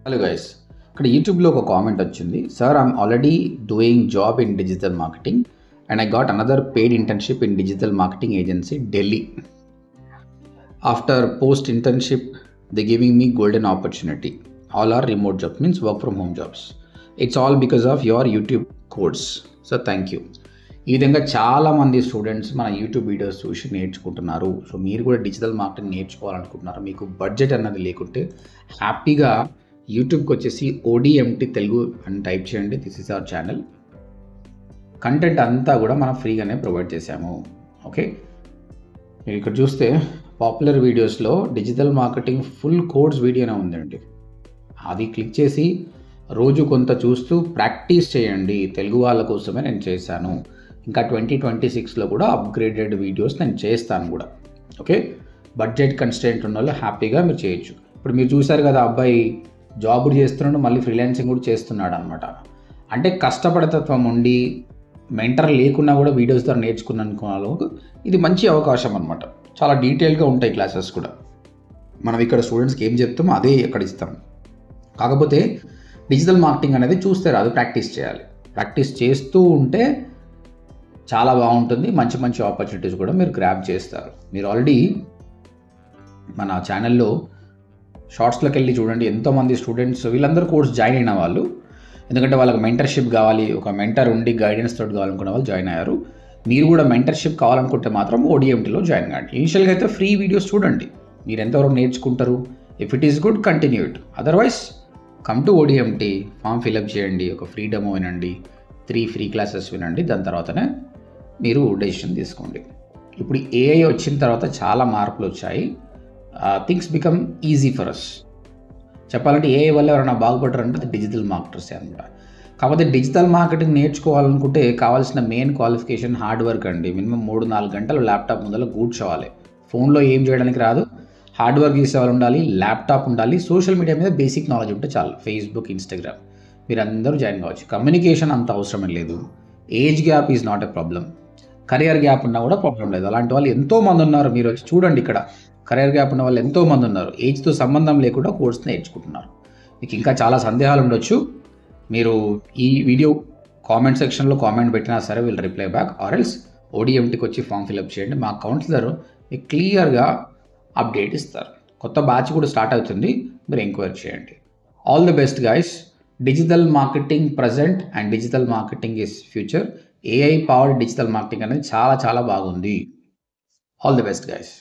Hello guys, ఇక్కడ యూట్యూబ్లో ఒక కామెంట్ వచ్చింది. Sir, I'm already doing job in digital marketing and I got another paid internship in digital marketing agency Delhi. After post internship they giving me golden opportunity. All are remote jobs, means work from home jobs. It's all because of your YouTube course. So thank you. ఈ విధంగా చాలామంది students మన YouTube videos చూసి నేర్చుకుంటున్నారు. So మీరు కూడా digital marketing నేర్చుకోవాలనుకుంటున్నారు, మీకు budget అన్నది లేకుంటే హ్యాపీగా యూట్యూబ్కి వచ్చేసి ODMT తెలుగు అని టైప్ చేయండి. This is our channel. Content అంతా కూడా మనం ఫ్రీగానే ప్రొవైడ్ చేశాము. ఓకే, మీరు ఇక్కడ చూస్తే పాపులర్ వీడియోస్లో డిజిటల్ మార్కెటింగ్ ఫుల్ కోర్స్ వీడియోనే ఉందండి. అది క్లిక్ చేసి రోజు కొంత చూస్తూ ప్రాక్టీస్ చేయండి. తెలుగు వాళ్ళ కోసమే నేను చేశాను. ఇంకా 2026లో కూడా అప్గ్రేడెడ్ వీడియోస్ నేను చేస్తాను కూడా. ఓకే, బడ్జెట్ కన్స్టెంట్ ఉన్న వాళ్ళు హ్యాపీగా మీరు చేయొచ్చు. ఇప్పుడు మీరు చూసారు కదా, అబ్బాయి జాబ్ చేస్తున్నాడు, మళ్ళీ ఫ్రీలాన్సింగ్ కూడా చేస్తున్నాడు అనమాట. అంటే కష్టపడతత్వం ఉండి మెంటర్ లేకున్నా కూడా వీడియోస్ ద్వారా నేర్చుకున్న వాళ్ళకు ఇది మంచి అవకాశం అనమాట. చాలా డీటెయిల్గా ఉంటాయి క్లాసెస్ కూడా. మనం ఇక్కడ స్టూడెంట్స్కి ఏం చెప్తామో అదే ఇక్కడ ఇస్తాం. కాకపోతే డిజిటల్ మార్కెటింగ్ అనేది చూస్తే రాదు, ప్రాక్టీస్ చేయాలి. ప్రాక్టీస్ చేస్తూ ఉంటే చాలా బాగుంటుంది. మంచి మంచి ఆపర్చునిటీస్ కూడా మీరు గ్రాబ్ చేస్తారు. మీరు ఆల్రెడీ మన ఛానల్లో షార్ట్స్లోకి వెళ్ళి చూడండి, ఎంతోమంది స్టూడెంట్స్ వీళ్ళందరూ కోర్స్ జాయిన్ అయిన వాళ్ళు. ఎందుకంటే వాళ్ళకి మెంటర్షిప్ కావాలి, ఒక మెంటర్ ఉండి గైడెన్స్ తోటి కావాలనుకున్న వాళ్ళు జాయిన్ అయ్యారు. మీరు కూడా మెంటర్షిప్ కావాలనుకుంటే మాత్రం ODMTలో జాయిన్ కాండి. ఇనిషియల్గా అయితే ఫ్రీ వీడియోస్ చూడండి, మీరు ఎంతవరకు నేర్చుకుంటారు. If it is good, continue it. Otherwise come to ODMT, form fill up చేయండి, ఒక ఫ్రీ డెమో వినండి, 3 ఫ్రీ క్లాసెస్ వినండి. దాని తర్వాతనే మీరు డెసిషన్ తీసుకోండి. ఇప్పుడు AI వచ్చిన తర్వాత చాలా మార్పులు వచ్చాయి. Things become easy for us. చెప్పాలంటే AI వల్ల ఎవరైనా బాగుపడ్డారంటే అది డిజిటల్ మార్కెటర్సే అనమాట. కాకపోతే డిజిటల్ మార్కెటింగ్ నేర్చుకోవాలనుకుంటే కావాల్సిన మెయిన్ క్వాలిఫికేషన్ హార్డ్ వర్క్ అండి. మినిమం 3-4 గంటలు ల్యాప్టాప్ ముందర కూర్చోవాలి. ఫోన్లో ఏం చేయడానికి రాదు, హార్డ్ వర్క్ చేసే వాళ్ళు ఉండాలి, ల్యాప్టాప్ ఉండాలి, సోషల్ మీడియా మీద బేసిక్ నాలెడ్జ్ ఉంటే చాలు. ఫేస్బుక్, ఇన్స్టాగ్రామ్ మీరు అందరూ జాయిన్ కావచ్చు. కమ్యూనికేషన్ అంత అవసరం లేదు. Age gap is not a problem. Career gap ఉన్నా కూడా ప్రాబ్లం లేదు. అలాంటి వాళ్ళు ఎంతోమంది ఉన్నారు. మీరు వచ్చి చూడండి, ఇక్కడ కరియర్ గ్యాప్ ఉన్న వాళ్ళు ఎంతోమంది ఉన్నారు. ఏజ్తో సంబంధం లేకుండా కోర్స్ నేర్చుకుంటున్నారు. మీకు ఇంకా చాలా సందేహాలు ఉండొచ్చు. మీరు ఈ వీడియో కామెంట్ సెక్షన్లో కామెంట్ పెట్టినా సరే will reply back. Or else ODMTకి వచ్చి ఫామ్ ఫిలప్ చేయండి. మా కౌన్సిలర్ మీకు క్లియర్గా అప్డేట్ ఇస్తారు. కొత్త బ్యాచ్ కూడా స్టార్ట్ అవుతుంది, మీరు ఎంక్వైరీ చేయండి. All the best guys. Digital marketing present and digital marketing is future. AI powered digital marketing అనేది చాలా చాలా బాగుంది. All the best guys.